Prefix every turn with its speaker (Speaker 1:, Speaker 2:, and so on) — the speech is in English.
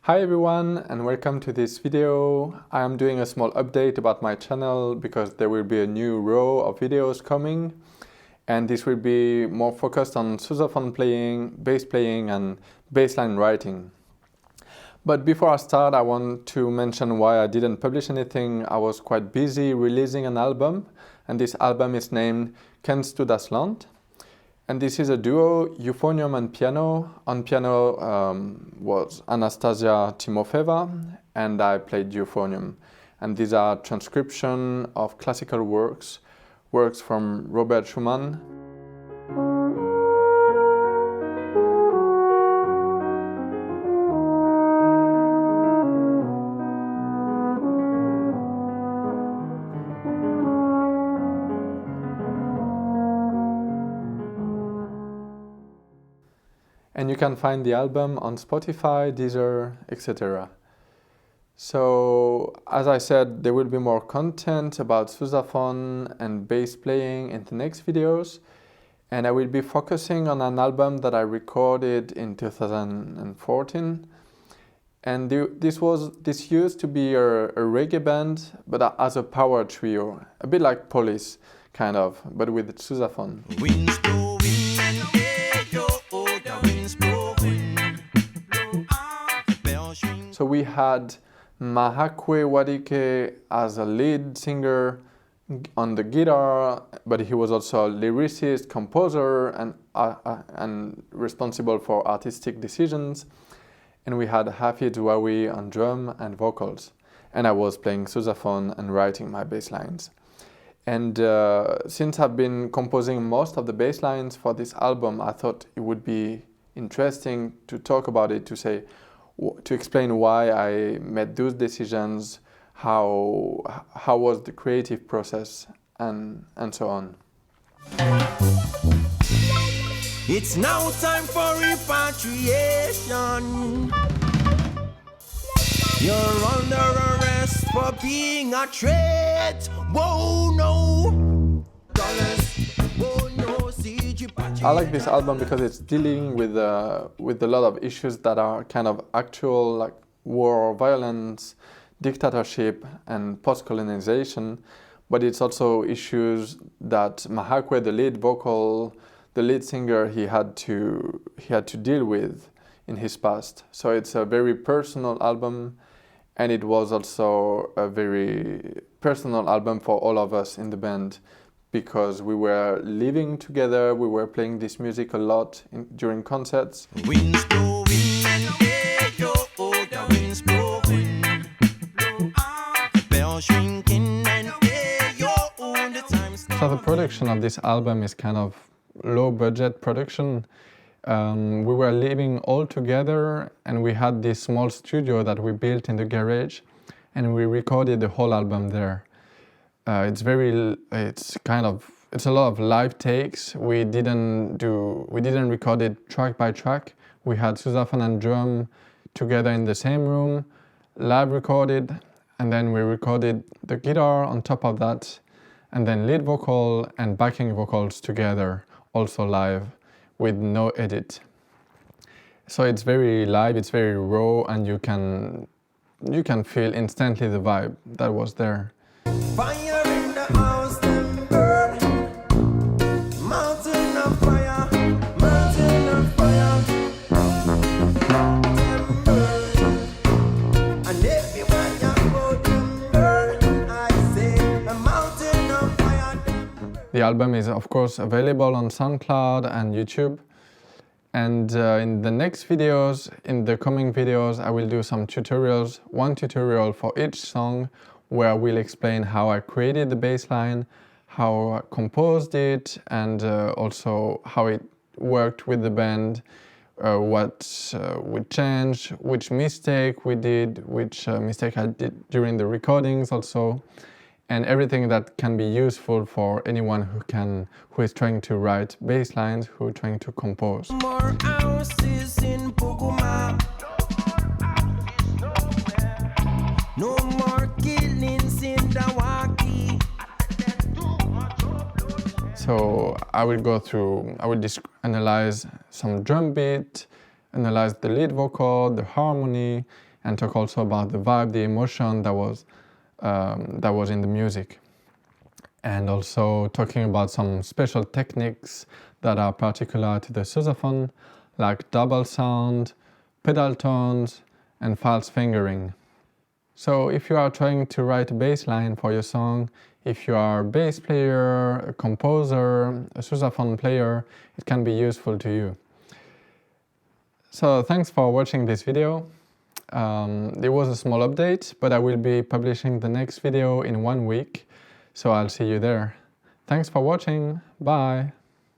Speaker 1: Hi everyone and welcome to this video. I am doing a small update about my channel because there will be a new row of videos coming, and this will be more focused on sousaphone playing, bass playing and bassline writing. But before I start, I want to mention why I didn't publish anything. I was quite busy releasing an album, and this album is named Kennst du das Land? And this is a duo, euphonium and piano. On piano was Anastasia Timofeva, and I played euphonium. And these are transcription of classical works from Robert Schumann. And you can find the album on Spotify, Deezer, etc. So, as I said, there will be more content about sousaphone and bass playing in the next videos. And I will be focusing on an album that I recorded in 2014. And this used to be a reggae band, but as a power trio, a bit like Police, kind of, but with sousaphone. So we had Mahakwe Wadike as a lead singer on the guitar, but he was also a lyricist, composer, and responsible for artistic decisions. And we had Hafid Wawi on drum and vocals. And I was playing sousaphone and writing my bass lines. And since I've been composing most of the bass lines for this album, I thought it would be interesting to talk about it, to explain why I made those decisions, how was the creative process, and so on.
Speaker 2: It's now time for repatriation. You're under arrest for being a threat. Whoa, no.
Speaker 1: I like this album because it's dealing with a lot of issues that are kind of actual, like war, violence, dictatorship, and post-colonization. But it's also issues that Mahakwe, the lead singer, he had to deal with in his past. So it's a very personal album, and it was also a very personal album for all of us in the band, because we were living together, we were playing this music a lot during concerts. So the production of this album is kind of low budget production. We were living all together, and we had this small studio that we built in the garage, and we recorded the whole album there. It's a lot of live takes. We didn't record it track by track. We had sousaphone and drum together in the same room, live recorded, and then we recorded the guitar on top of that, and then lead vocal and backing vocals together, also live, with no edit. So it's very live, it's very raw, and you can feel instantly the vibe that was there.
Speaker 2: Fire in the house, them burn. Mountain of fire, mountain of fire. Them burn. And everywhere you go, them burn. I say, a mountain of fire.
Speaker 1: The album is of course available on SoundCloud and YouTube. And in the next videos, in the coming videos, I will do some tutorials, one tutorial for each song, where we'll explain how I created the bass line, how I composed it, and also how it worked with the band, what we changed, which mistake we did, which mistake I did during the recordings also, and everything that can be useful for anyone who is trying to write bass lines, who is trying to compose.
Speaker 2: More houses in Puguma. No more killings in Dawaki.
Speaker 1: So I will analyze some drum beat, analyze the lead vocal, the harmony, and talk also about the vibe, the emotion that was in the music. And also talking about some special techniques that are particular to the sousaphone, like double sound, pedal tones, and false fingering. So if you are trying to write a bass line for your song, if you are a bass player, a composer, a sousaphone player, it can be useful to you. So thanks for watching this video. It was a small update, but I will be publishing the next video in 1 week, so I'll see you there. Thanks for watching, bye!